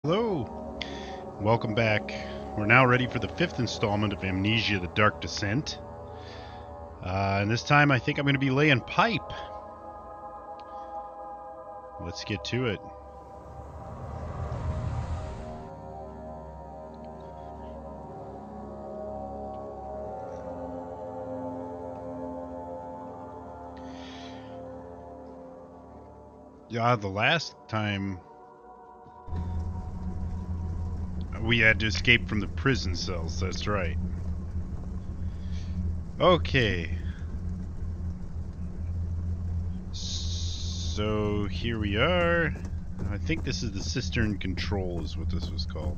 Hello, welcome back. We're now ready for the 5th installment of Amnesia: The Dark Descent. And this time I think I'm going to be laying pipe. Let's get to it. Yeah, the last time we had to escape from the prison cells, that's right. Okay. So here we are. I think this is the cistern control is what this was called.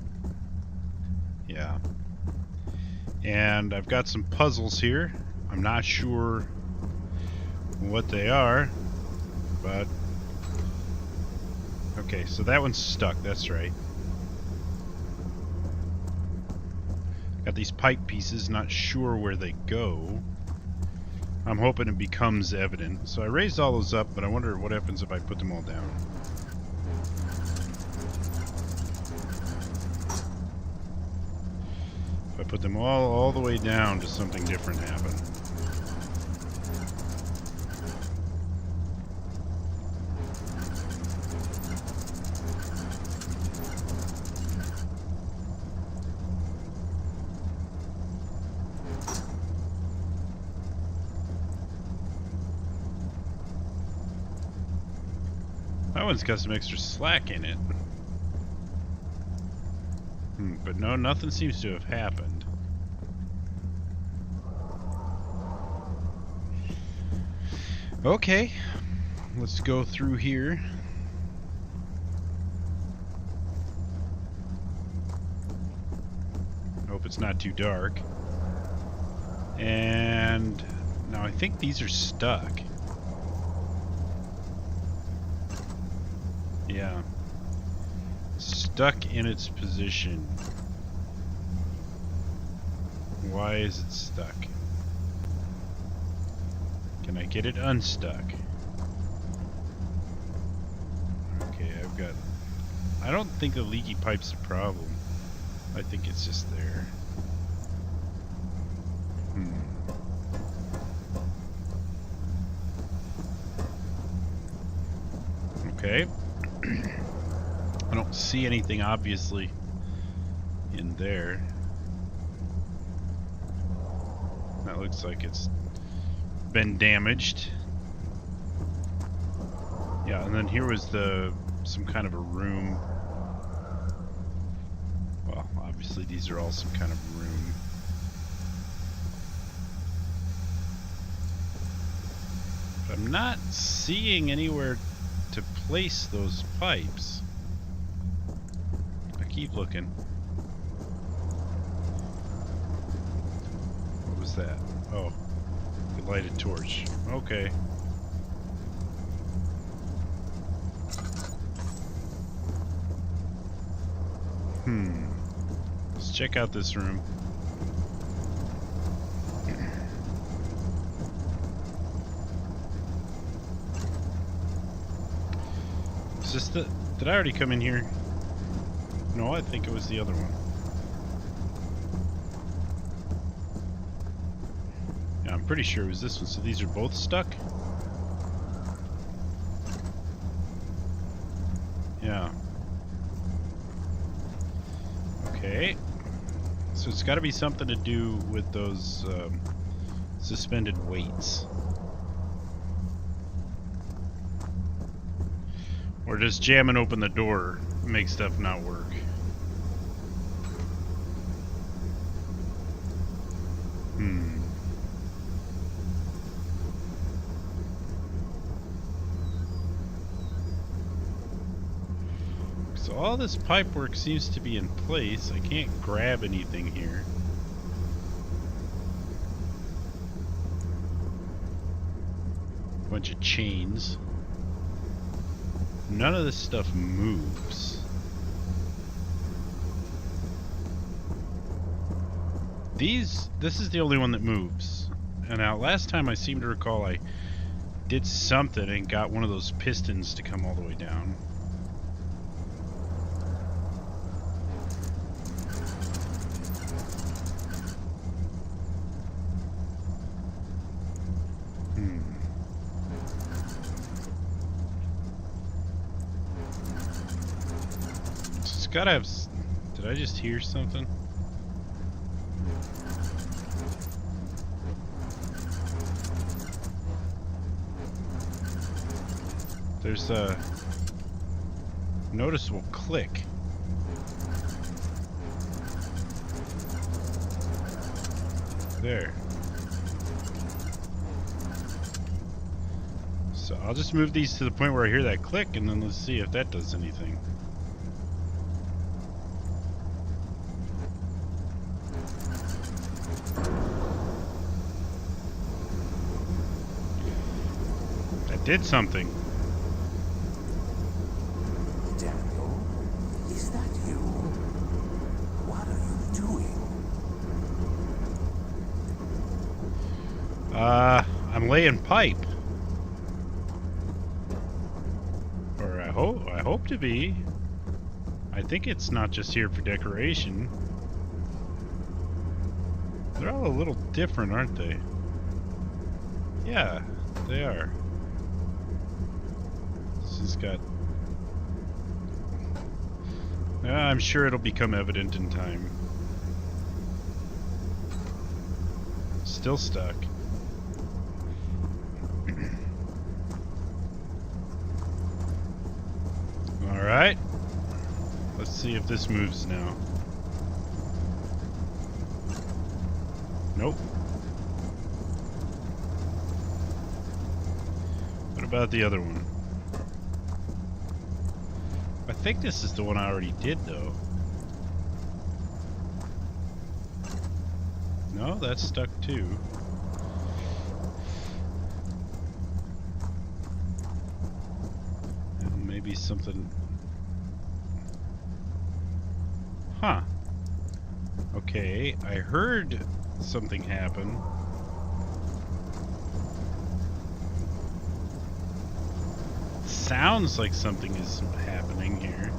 Yeah. And I've got some puzzles here. I'm not sure what they are, but okay, so that one's stuck, that's right. Got these pipe pieces, not sure where they go. I'm hoping it becomes evident. So I raised all those up, but I wonder what happens if I put them all down. If I put them all the way down, does something different happen? That one's got some extra slack in it. But no, nothing seems to have happened. Okay, let's go through here. Hope it's not too dark. And now I think these are stuck. Yeah. Stuck in its position. Why is it stuck? Can I get it unstuck? Okay, I've got... I don't think the leaky pipe's a problem. I think it's just there. Okay. I don't see anything obviously in there. That looks like it's been damaged. Yeah, and then here was some kind of a room. Well, obviously these are all some kind of room. But I'm not seeing anywhere to place those pipes. I keep looking. What was that? Oh, a lighted torch. Okay. Let's check out this room. Is this the... Did I already come in here? No, I think it was the other one. Yeah, I'm pretty sure it was this one. So these are both stuck? Yeah. Okay. So it's got to be something to do with those suspended weights. Or just jamming open the door make stuff not work. So all this pipe work seems to be in place. I can't grab anything here. Bunch of chains. None of this stuff moves. This is the only one that moves. And now last time I seem to recall I did something and got one of those pistons to come all the way down. gotta have... Did I just hear something? There's a noticeable click. There. So I'll just move these to the point where I hear that click, and then let's see if that does anything. That did something. Daniel, is that you? What are you doing? I'm laying pipe. Or I hope to be. I think it's not just here for decoration. They're all a little different, aren't they? Yeah, they are. This has got... I'm sure it'll become evident in time. Still stuck. Alright. Let's see if this moves now. Nope. What about the other one? I think this is the one I already did, though. No, that's stuck too. And maybe something... Huh. Okay, I heard something happen. Sounds like something is happening here.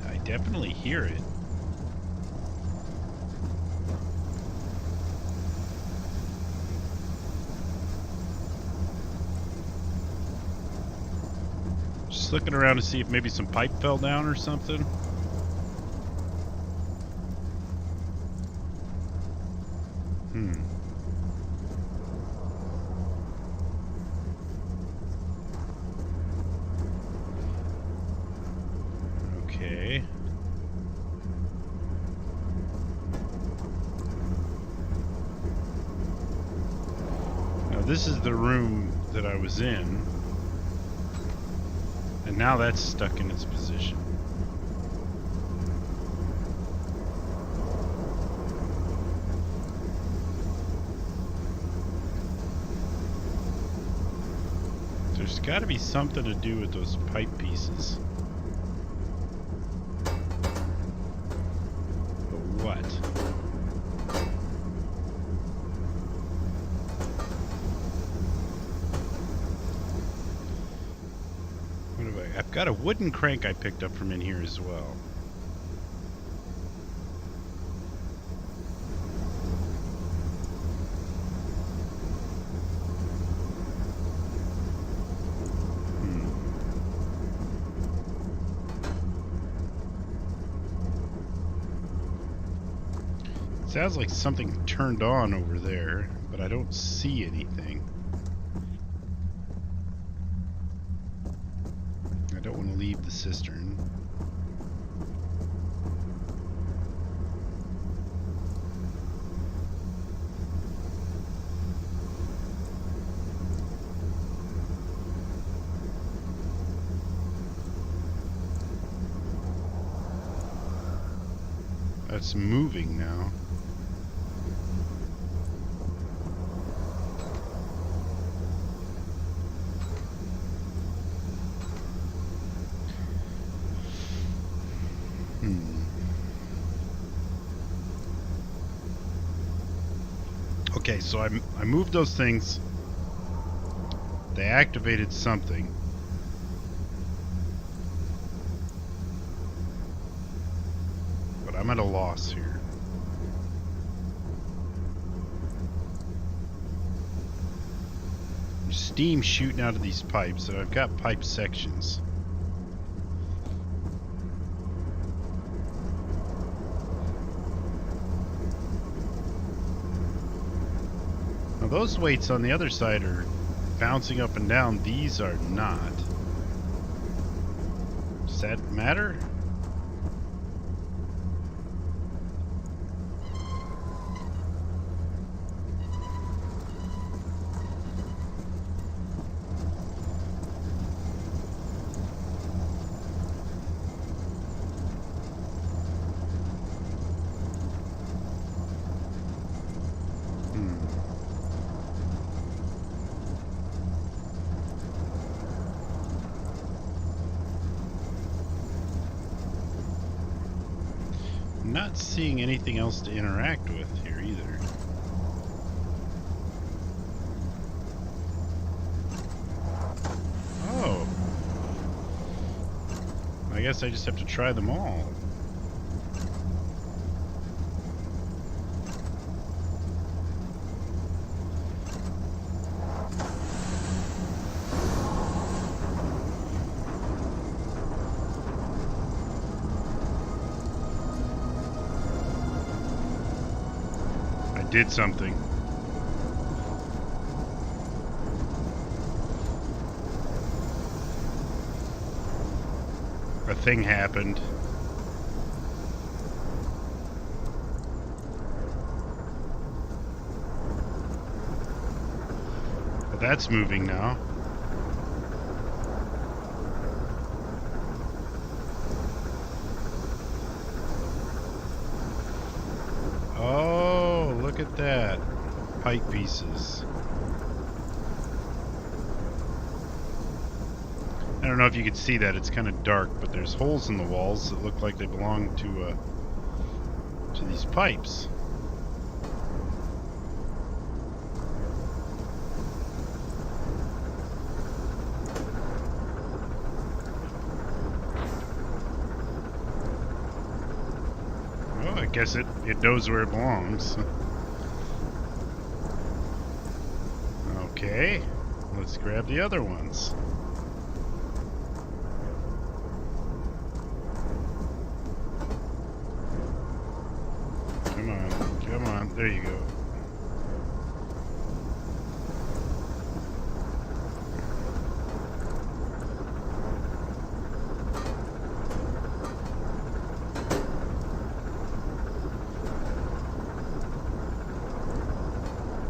I definitely hear it. Just looking around to see if maybe some pipe fell down or something. Okay. Now this is the room that I was in. And now that's stuck in its position. There's got to be something to do with those pipe pieces. But what? I've got a wooden crank I picked up from in here as well. Sounds like something turned on over there, but I don't see anything. I don't want to leave the cistern. That's moving now. Okay, so I moved those things. They activated something. But I'm at a loss here. I'm steam shooting out of these pipes, and I've got pipe sections. Now those weights on the other side are bouncing up and down. These are not. Does that matter? Not seeing anything else to interact with here either. Oh. I guess I just have to try them all. Did something. A thing happened. But that's moving now. Look at that. Pipe pieces. I don't know if you could see that. It's kind of dark, but there's holes in the walls that look like they belong to these pipes. Well, I guess it knows where it belongs. Okay, let's grab the other ones. Come on, there you go.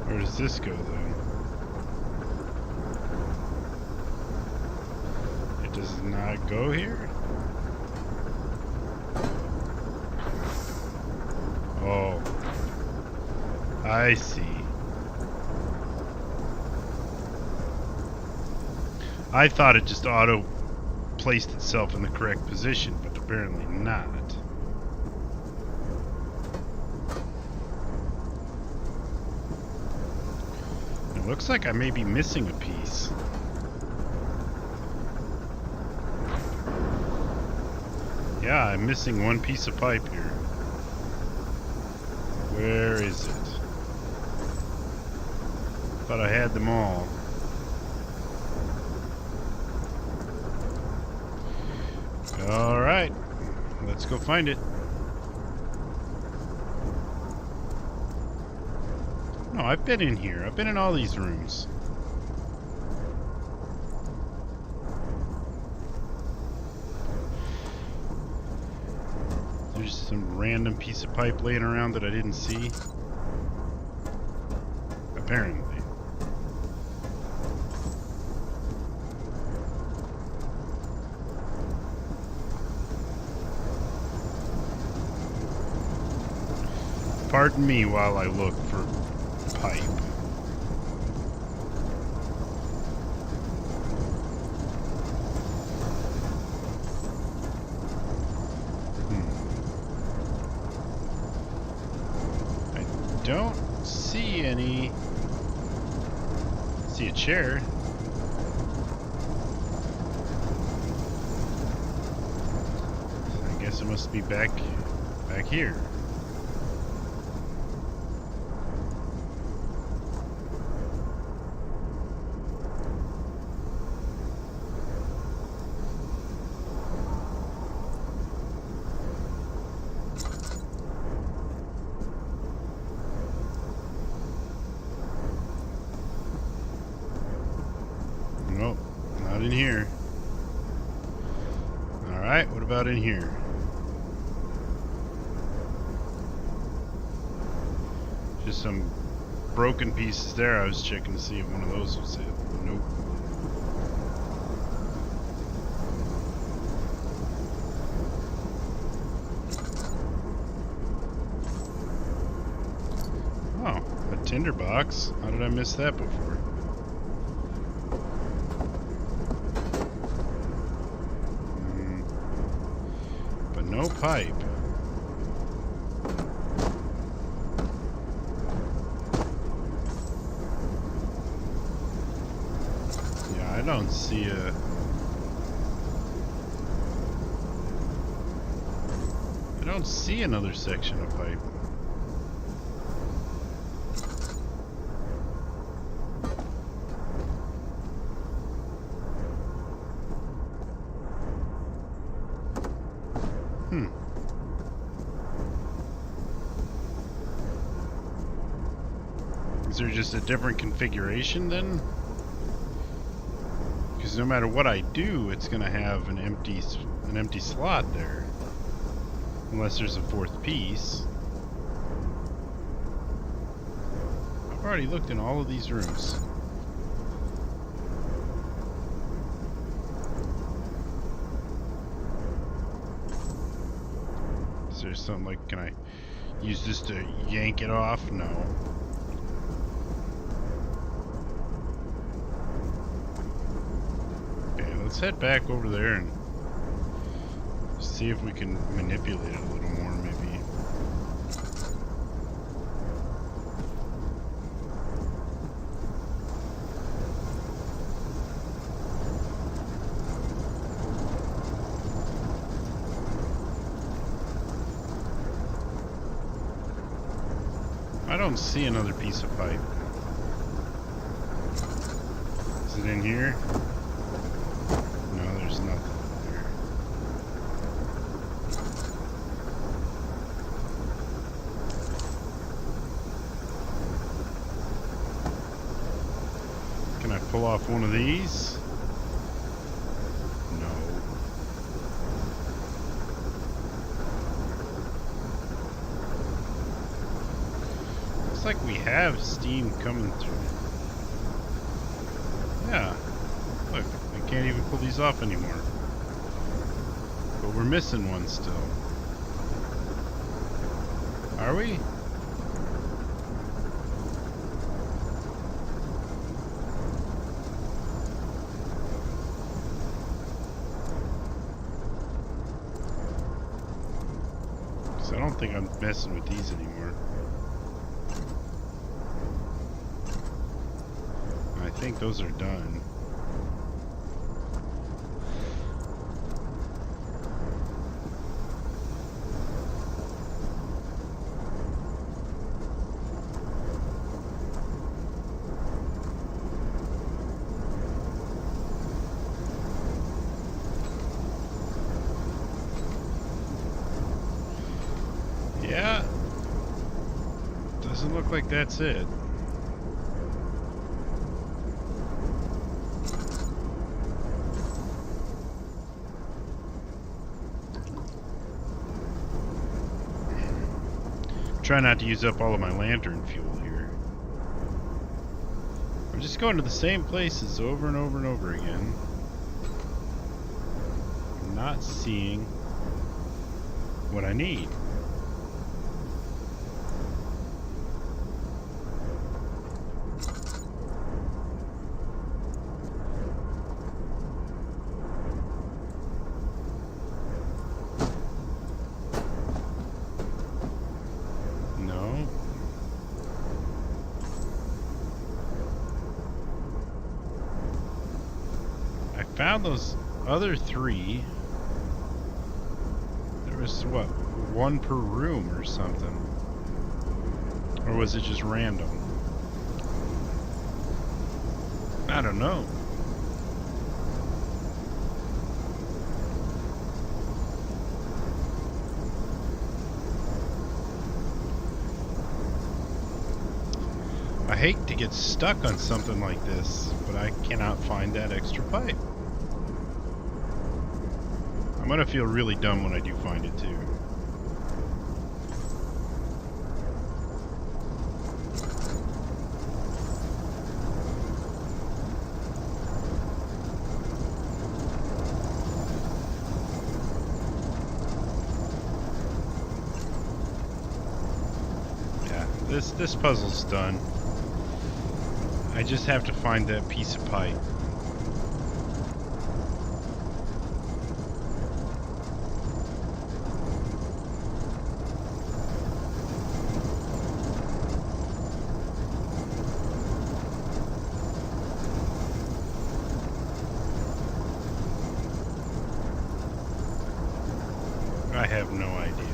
Where does this go then? Does not go here? Oh, I see. I thought it just auto placed itself in the correct position, but apparently not. It looks like I may be missing a piece. Yeah, I'm missing one piece of pipe here. Where is it? Thought I had them all. Alright, let's go find it. No, I've been in here. I've been in all these rooms. There's some random piece of pipe laying around that I didn't see. Apparently. Pardon me while I look for pipe. I don't see any. See a chair. I guess it must be back here. Alright, what about in here? Just some broken pieces there. I was checking to see if one of those was it. Nope. Oh, a tinderbox. How did I miss that before? But no pipe. I don't see a... I don't see another section of pipe. Is there just a different configuration then? Because no matter what I do, it's gonna have an empty slot there, unless there's a fourth piece. I've already looked in all of these rooms. Is there something like, can I use this to yank it off? No. Let's head back over there and see if we can manipulate it a little more, maybe. I don't see another piece of pipe. Is it in here? There's nothing there. Can I pull off one of these? No. Looks like we have steam coming through. Yeah. Look. Can't even pull these off anymore. But we're missing one still. Are we? Because I don't think I'm messing with these anymore. I think those are done. Yeah, doesn't look like that's it. Try not to use up all of my lantern fuel here. I'm just going to the same places over and over and over again. I'm not seeing what I need. Found those other three. There was, what, one per room or something? Or was it just random? I don't know. I hate to get stuck on something like this, but I cannot find that extra pipe. How gonna feel really dumb when I do find it too. Yeah, this puzzle's done. I just have to find that piece of pipe. I have no idea.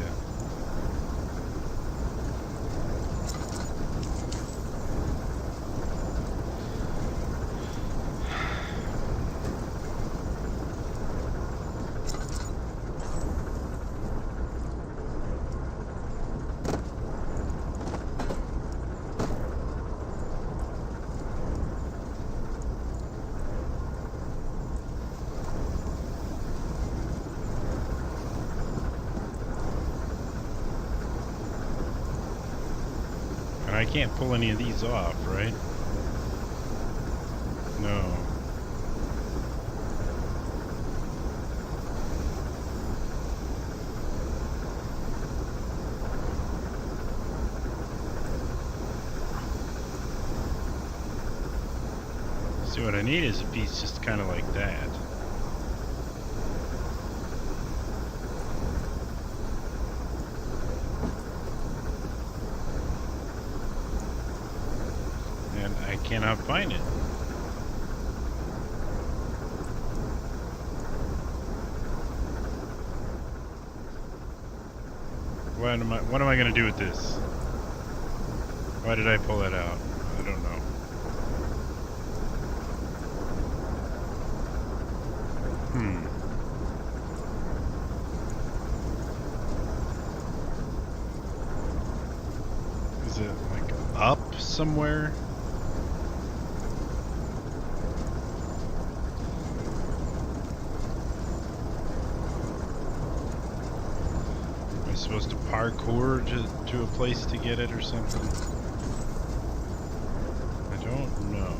And I can't pull any of these off, right? No. See, what I need is a piece just kind of like that. And I cannot find it. What am I gonna do with this? Why did I pull that out? I don't know. Is it like up somewhere? Am I supposed to parkour to a place to get it or something? I don't know.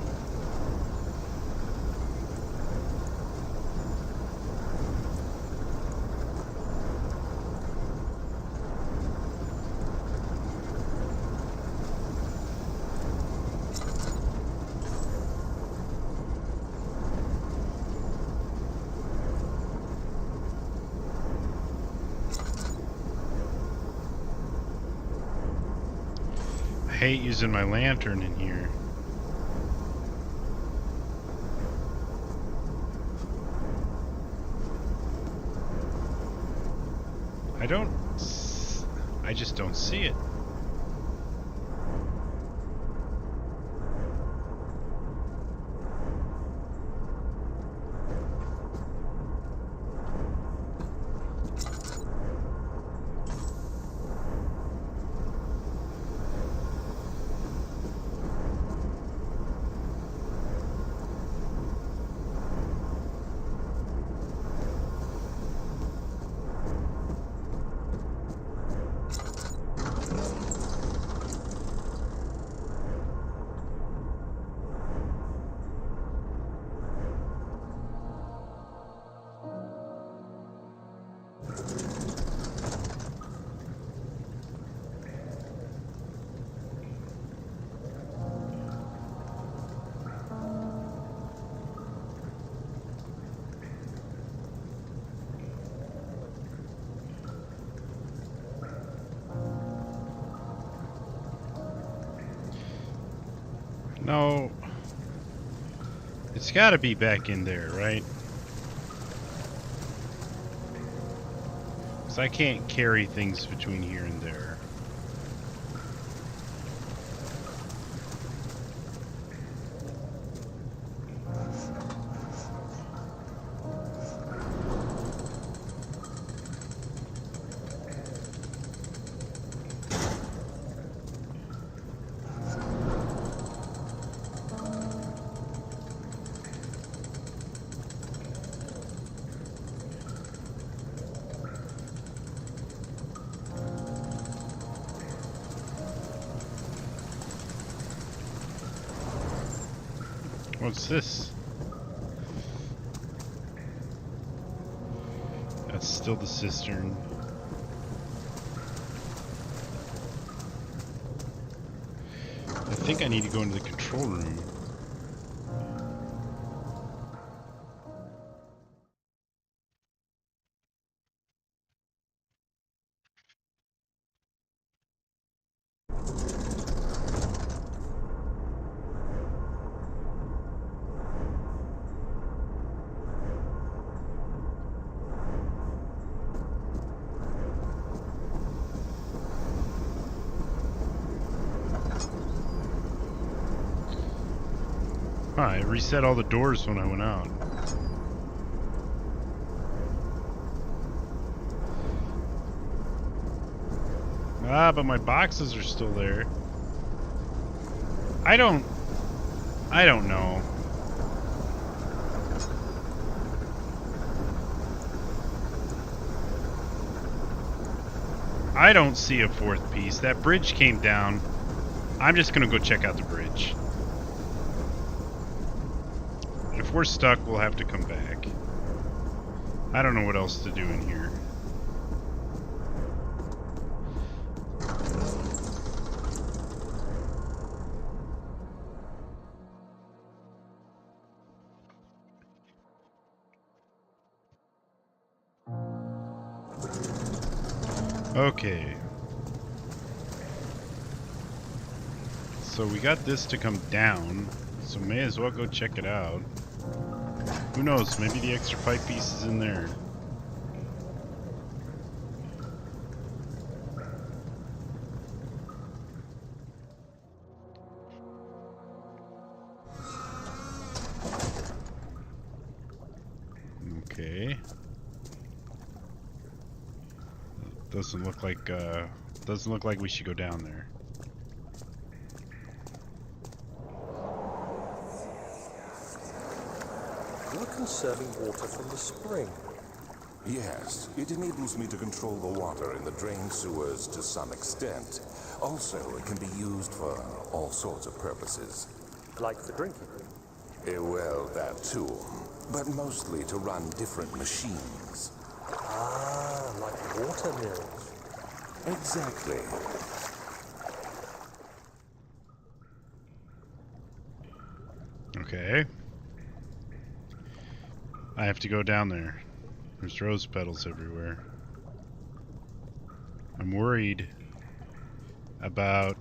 I hate using my lantern in here. I just don't see it. No. It's gotta be back in there, right? Because I can't carry things between here and there. What's this? That's still the cistern. I think I need to go into the control room. Huh, I reset all the doors when I went out. Ah, but my boxes are still there. I don't know. I don't see a fourth piece. That bridge came down. I'm just gonna go check out the bridge. If we're stuck, we'll have to come back. I don't know what else to do in here. Okay. So we got this to come down, so may as well go check it out. Who knows, maybe the extra pipe piece is in there. Okay. Doesn't look like we should go down there. You're conserving water from the spring. Yes, it enables me to control the water in the drain sewers to some extent. Also, it can be used for all sorts of purposes. Like for drinking. Well, that too. But mostly to run different machines. Ah, like water mills. Exactly. Okay. I have to go down there. There's rose petals everywhere. I'm worried about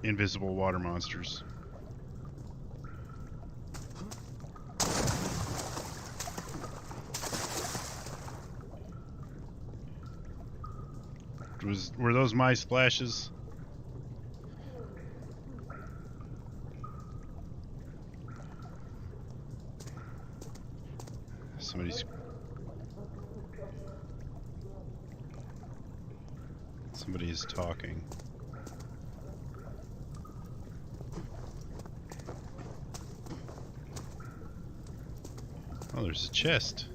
invisible water monsters. Were those my splashes? Somebody is talking. Oh, there's a chest.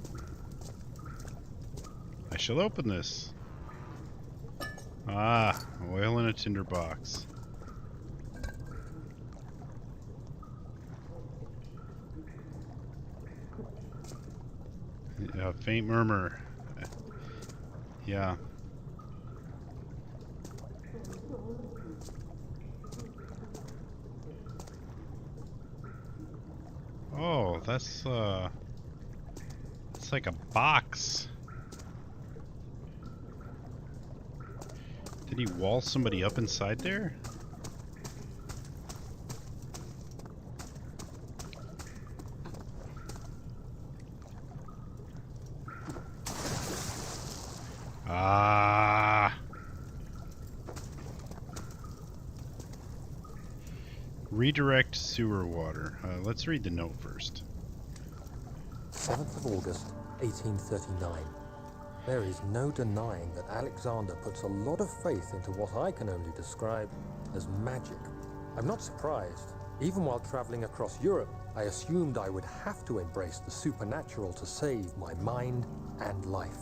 I shall open this. Ah, oil in a tinder box. A faint murmur. Yeah. Oh, that's it's like a box. Did he wall somebody up inside there? Ah. Redirect sewer water. Let's read the note first. 7th of August, 1839. There is no denying that Alexander puts a lot of faith into what I can only describe as magic. I'm not surprised. Even while traveling across Europe, I assumed I would have to embrace the supernatural to save my mind and life.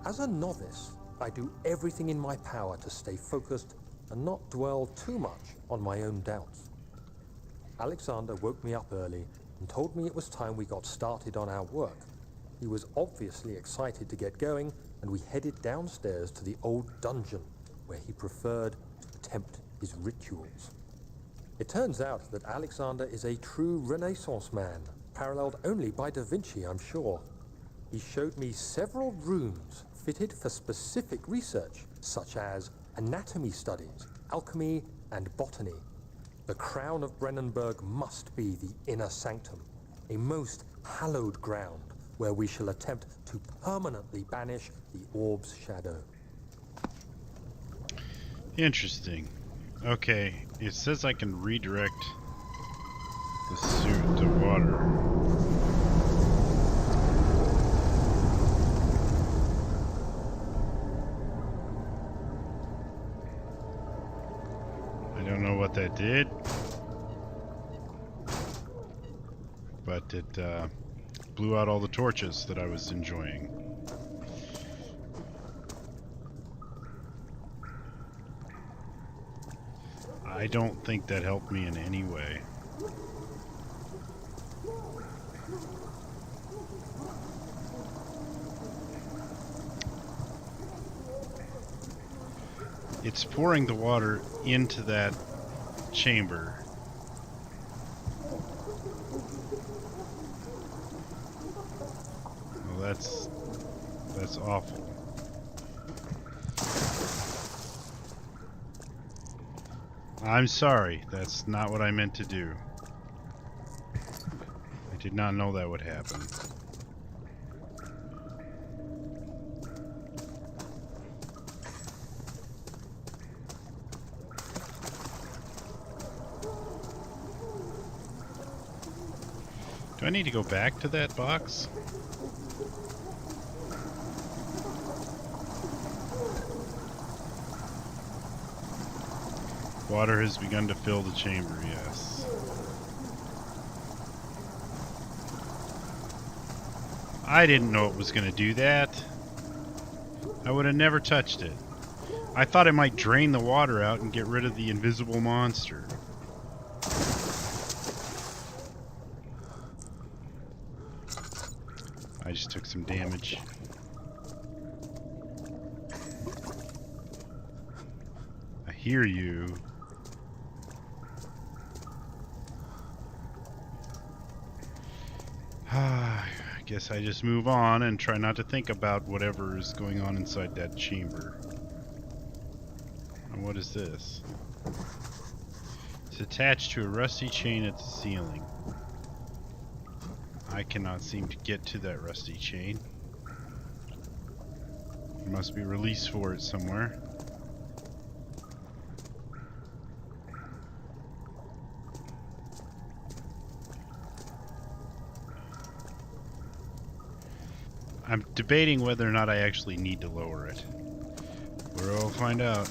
As a novice, I do everything in my power to stay focused and not dwell too much on my own doubts. Alexander woke me up early and told me it was time we got started on our work. He was obviously excited to get going, and we headed downstairs to the old dungeon, where he preferred to attempt his rituals. It turns out that Alexander is a true Renaissance man, paralleled only by Da Vinci, I'm sure. He showed me several rooms fitted for specific research, such as anatomy studies, alchemy, and botany. The crown of Brennenburg must be the inner sanctum, a most hallowed ground where we shall attempt to permanently banish the orb's shadow. Interesting. Okay, it says I can redirect the suit to water. I don't know what that did, but it blew out all the torches that I was enjoying. I don't think that helped me in any way. It's pouring the water into that chamber. Well, that's awful. I'm sorry, that's not what I meant to do. I did not know that would happen. Do I need to go back to that box? Water has begun to fill the chamber, yes. I didn't know it was going to do that. I would have never touched it. I thought it might drain the water out and get rid of the invisible monster. I just took some damage. I hear you. I guess I just move on and try not to think about whatever is going on inside that chamber. And what is this? It's attached to a rusty chain at the ceiling. I cannot seem to get to that rusty chain. There must be a release for it somewhere. I'm debating whether or not I actually need to lower it. We'll find out.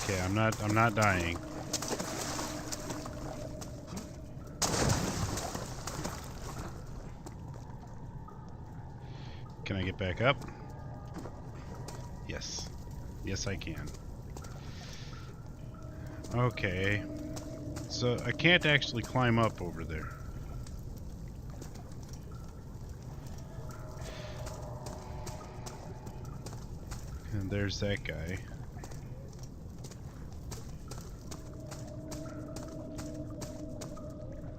Okay, I'm not dying. Can I get back up? Yes. Yes, I can. Okay. So I can't actually climb up over there. And there's that guy.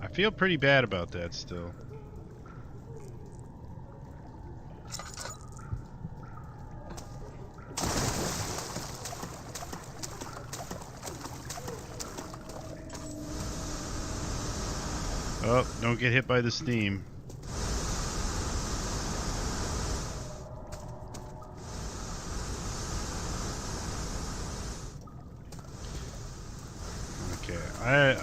I feel pretty bad about that still. Oh, don't get hit by the steam. Okay,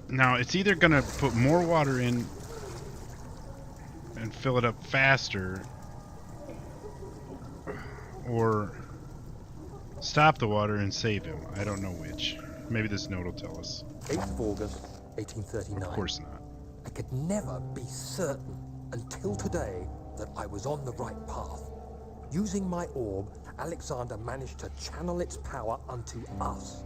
now it's either gonna put more water in and fill it up faster, or stop the water and save him. I don't know which. Maybe this note will tell us. 8th of August, 1839. Of course not. I could never be certain until today that I was on the right path. Using my orb, Alexander managed to channel its power unto us.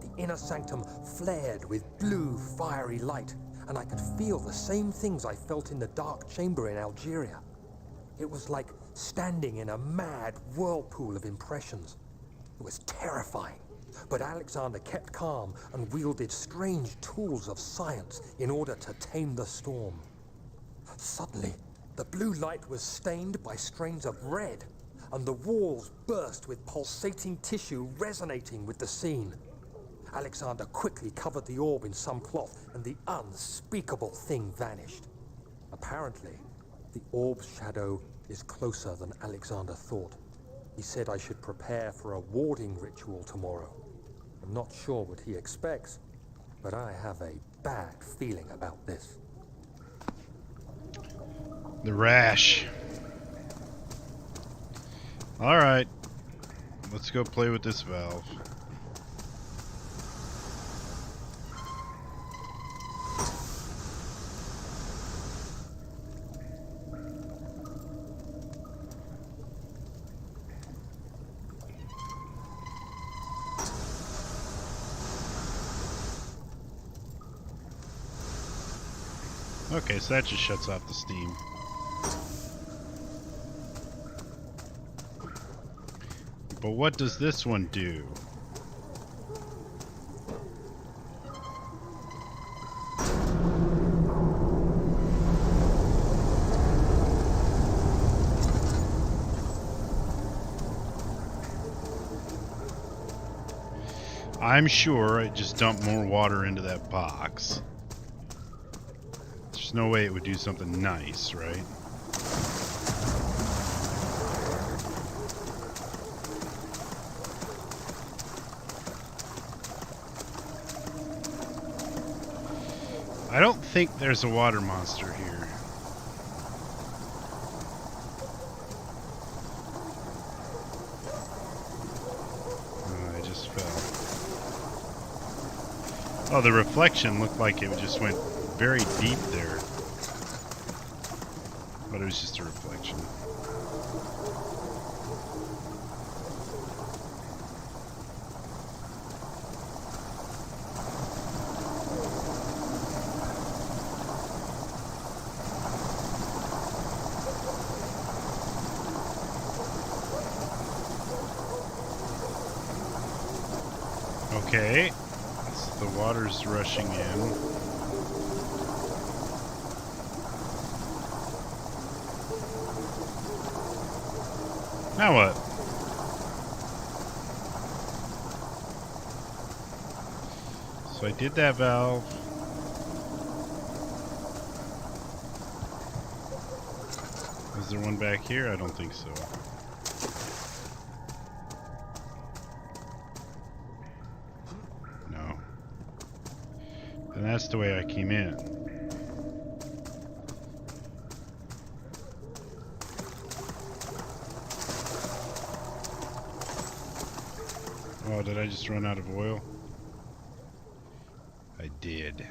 The inner sanctum flared with blue, fiery light, and I could feel the same things I felt in the dark chamber in Algeria. It was like standing in a mad whirlpool of impressions. It was terrifying, but Alexander kept calm and wielded strange tools of science in order to tame the storm. Suddenly, the blue light was stained by strains of red, and the walls burst with pulsating tissue resonating with the scene. Alexander quickly covered the orb in some cloth, and the unspeakable thing vanished. Apparently, the orb's shadow is closer than Alexander thought. He said I should prepare for a warding ritual tomorrow. I'm not sure what he expects, but I have a bad feeling about this. The rash. Alright. Let's go play with this valve. Okay, so that just shuts off the steam. But what does this one do? I'm sure I just dumped more water into that box. There's no way it would do something nice, right? I don't think there's a water monster here. I just fell. Oh, the reflection looked like it just went very deep there. But it was just a reflection. Okay, so the water's rushing in. Now what? So I did that valve. Is there one back here? I don't think so. And that's the way I came in. Oh, did I just run out of oil? I did.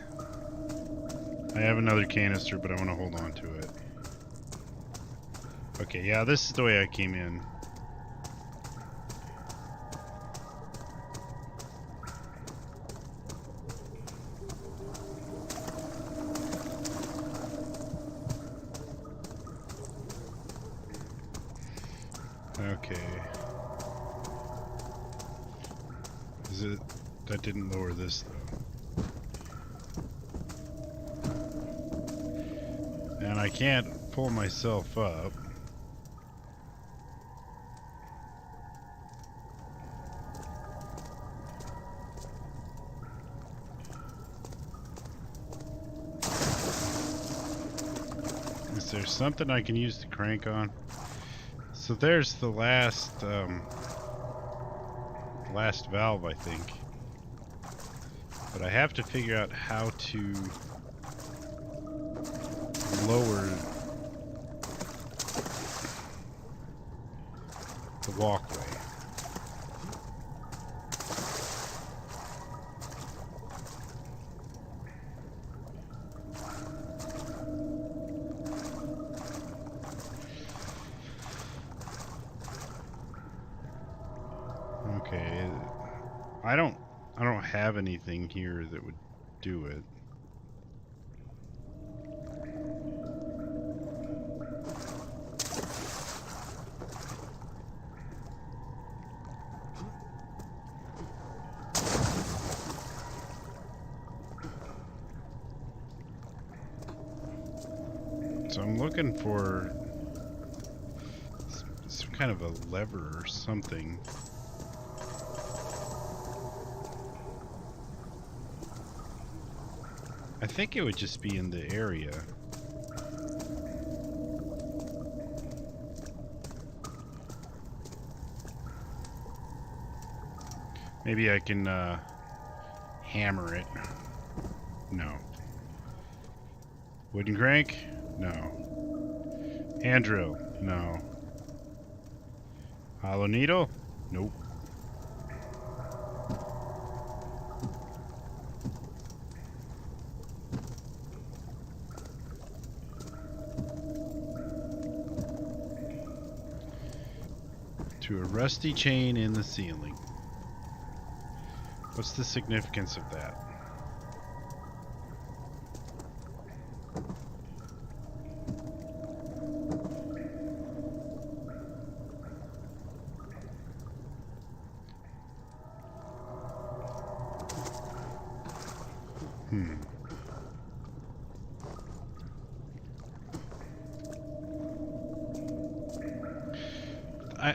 I have another canister, but I want to hold on to it. Okay, yeah, this is the way I came in. Okay. Is it... That didn't lower this, though. And I can't pull myself up. Is there something I can use to crank on? So there's the last valve, I think. But I have to figure out how to lower the walkway. Okay. I don't have anything here that would do it. So I'm looking for some kind of a lever or something. I think it would just be in the area. Maybe I can hammer it. No. Wooden crank? No. Hand drill? No. Hollow needle? Nope. To a rusty chain in the ceiling. What's the significance of that?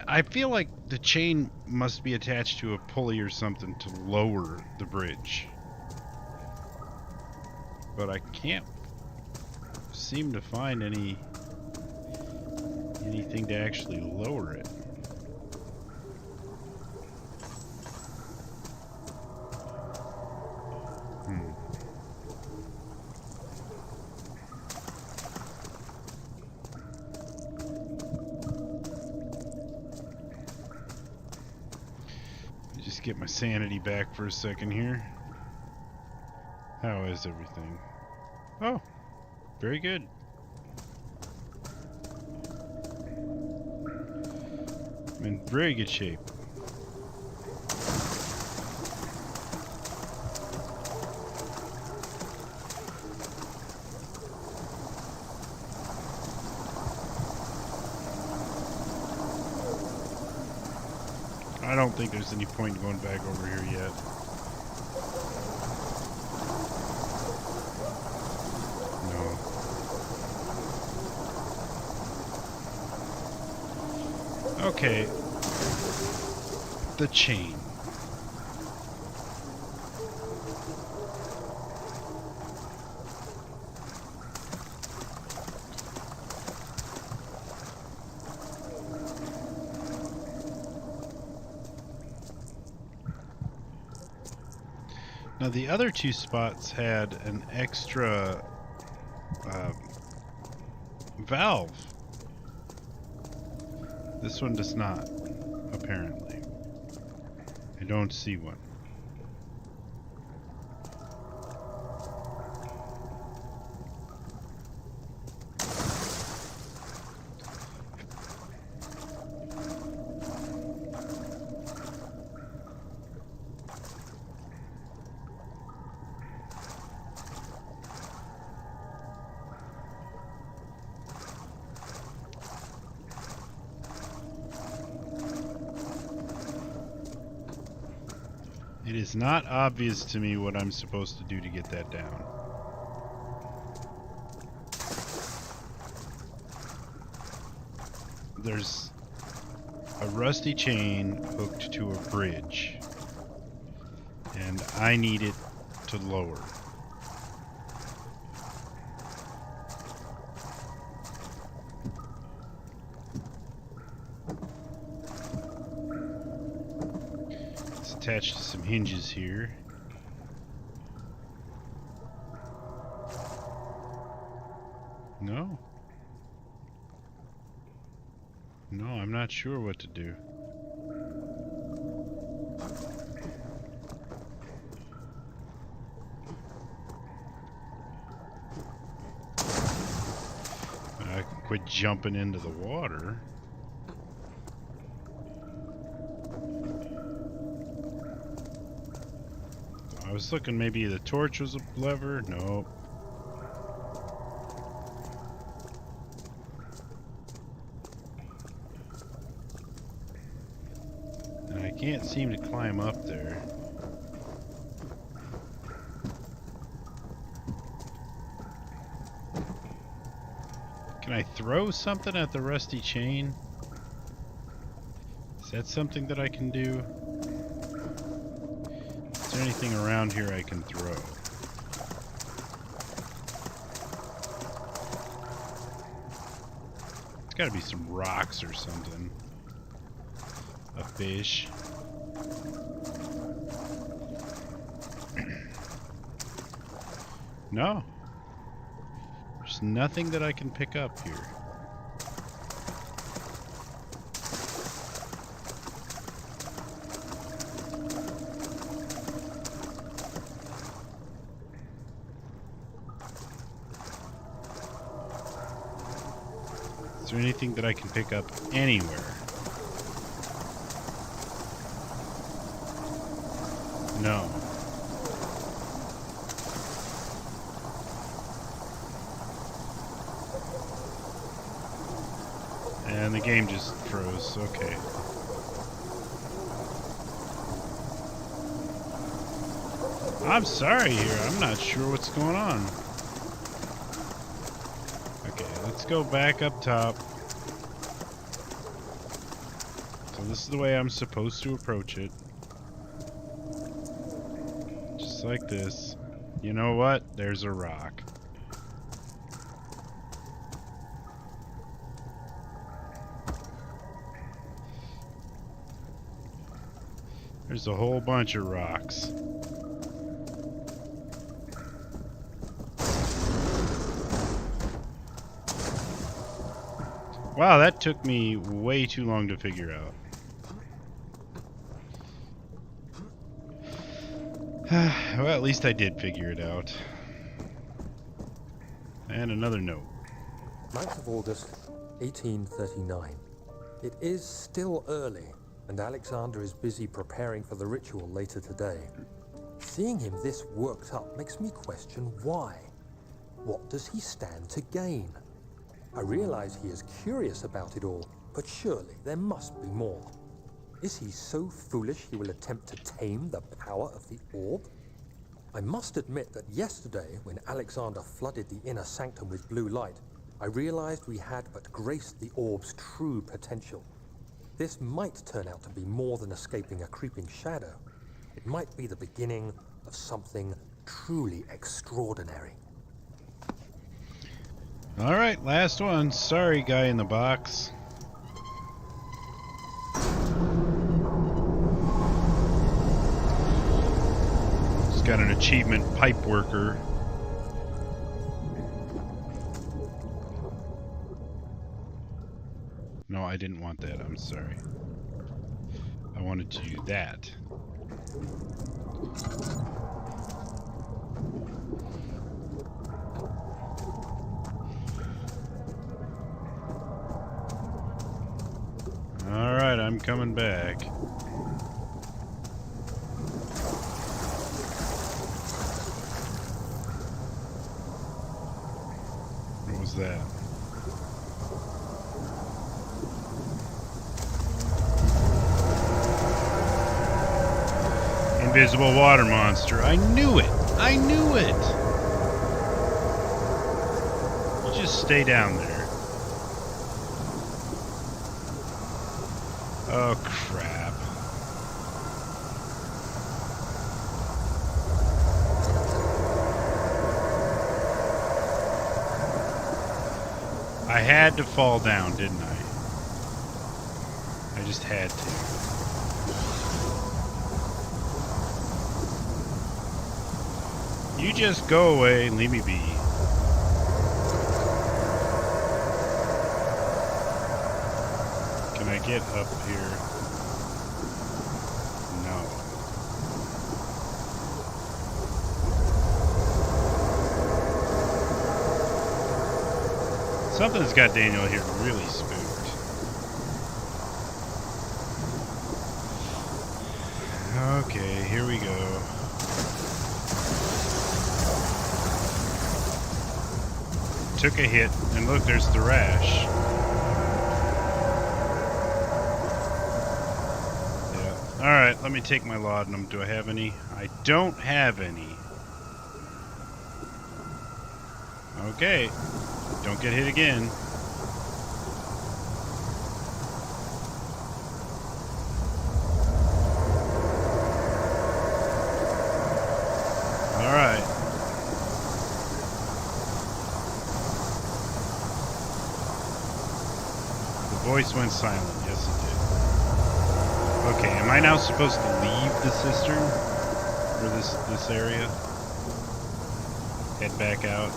I feel like the chain must be attached to a pulley or something to lower the bridge. But I can't seem to find anything to actually lower it. Get my sanity back for a second here. How is everything? Oh, very good. I'm in very good shape. I don't think there's any point going back over here yet. No. Okay. The chain. Now the other two spots had an extra valve. This one does not, apparently. I don't see one. It is not obvious to me what I'm supposed to do to get that down. There's a rusty chain hooked to a bridge, and I need it to lower. Attached to some hinges here. No. No, I'm not sure what to do. I can quit jumping into the water. I was looking maybe the torch was a lever. Nope. And I can't seem to climb up there. Can I throw something at the rusty chain? Is that something that I can do? Is there anything around here I can throw? There's gotta be some rocks or something. A fish. No. There's nothing that I can pick up here. Is there anything that I can pick up anywhere? No. And the game just froze. Okay. I'm sorry here. I'm not sure what's going on. Okay, let's go back up top. So this is the way I'm supposed to approach it. Just like this. You know what? There's a rock. There's a whole bunch of rocks. Wow, that took me way too long to figure out. Well, at least I did figure it out. And another note. 9th of August, 1839. It is still early, and Alexander is busy preparing for the ritual later today. Seeing him this worked up makes me question why. What does he stand to gain? I realize he is curious about it all, but surely there must be more. Is he so foolish he will attempt to tame the power of the orb? I must admit that yesterday, when Alexander flooded the inner sanctum with blue light, I realized we had but graced the orb's true potential. This might turn out to be more than escaping a creeping shadow. It might be the beginning of something truly extraordinary. Alright, last one. Sorry, guy in the box. Just got an achievement, pipe worker. No, I didn't want that. I'm sorry. I wanted to do that. Alright, I'm coming back. What was that? Invisible water monster. I knew it! I knew it! You just stay down there. Oh, crap. I had to fall down, didn't I? I just had to. You just go away and leave me be. Can I get up here? No. Something's got Daniel here really spooked. Okay, here we go. took a hit, and look, there's the rash. Yeah. Alright, let me take my laudanum. Do I have any? I don't have any. Okay. Don't get hit again. Alright. The voice went silent. Yes, it did. Okay, am I now supposed to leave the cistern? Or this area? Head back out?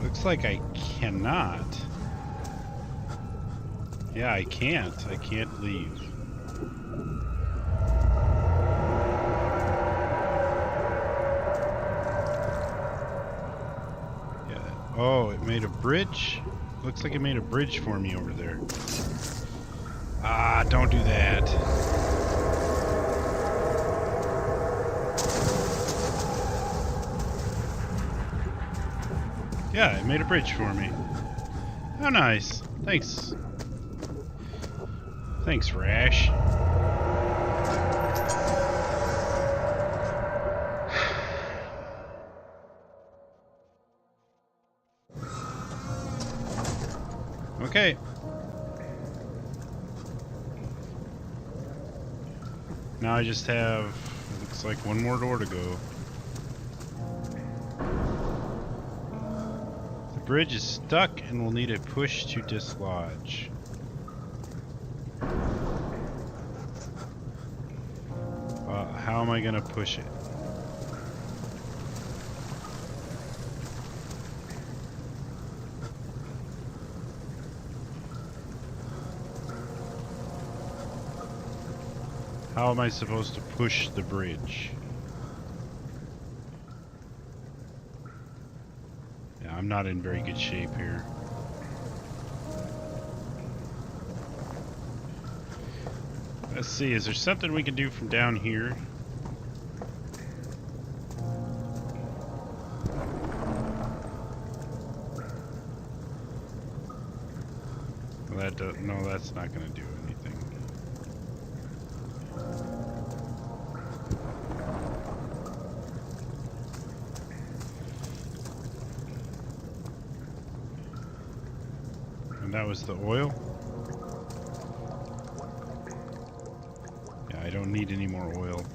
Looks like I cannot. Yeah, I can't. I can't leave. Yeah. Oh, it made a bridge? Looks like it made a bridge for me over there. Ah, don't do that. Yeah, it made a bridge for me. Oh, nice. Thanks. Thanks, Rash. Okay. Now I just have, it looks like, one more door to go. The bridge is stuck and will need a push to dislodge. How am I going to push it? How am I supposed to push the bridge? Yeah, I'm not in very good shape here. Let's see, is there something we can do from down here? Well, no, that's not going to do anything. And that was the oil? Yeah, I don't need any more oil.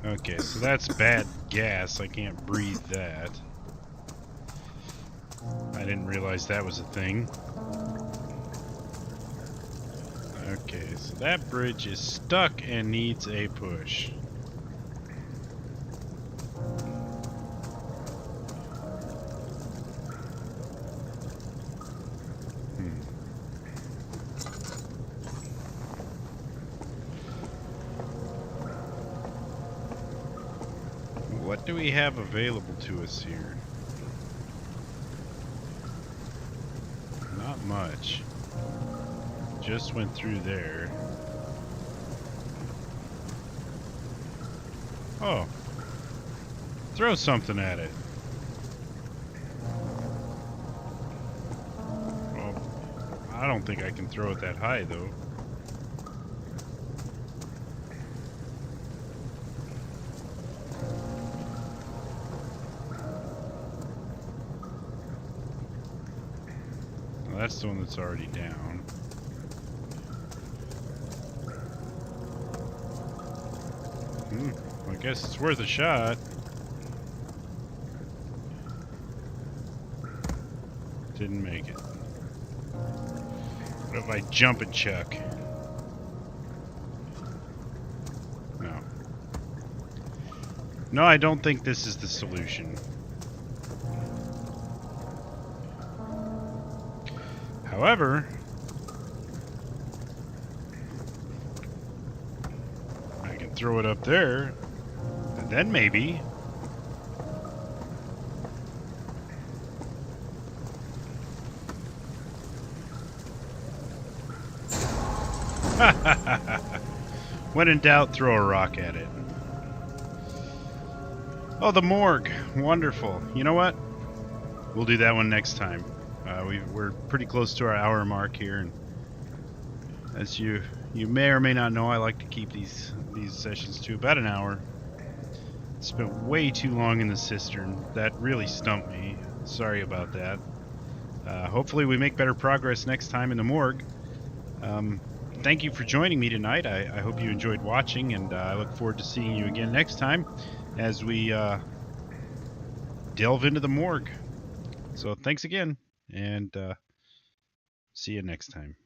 Okay, so that's bad gas. I can't breathe that. I didn't realize that was a thing. Okay, so that bridge is stuck and needs a push. What do we have available to us here? Not much. Just went through there. Oh. Throw something at it. Well, I don't think I can throw it that high, though. Well, that's the one that's already down. I guess it's worth a shot. Didn't make it. What if I jump and chuck? No. No, I don't think this is the solution. However, I can throw it up there, and then maybe... When in doubt, throw a rock at it. Oh, the morgue. Wonderful. You know what? We'll do that one next time. We're pretty close to our hour mark here, and as you may or may not know, I like to keep these sessions to about an hour. Spent way too long in the cistern. That really stumped me. Sorry about that. Hopefully we make better progress next time in the morgue. Thank you for joining me tonight. I hope you enjoyed watching, and I look forward to seeing you again next time as we delve into the morgue. So thanks again, and see you next time.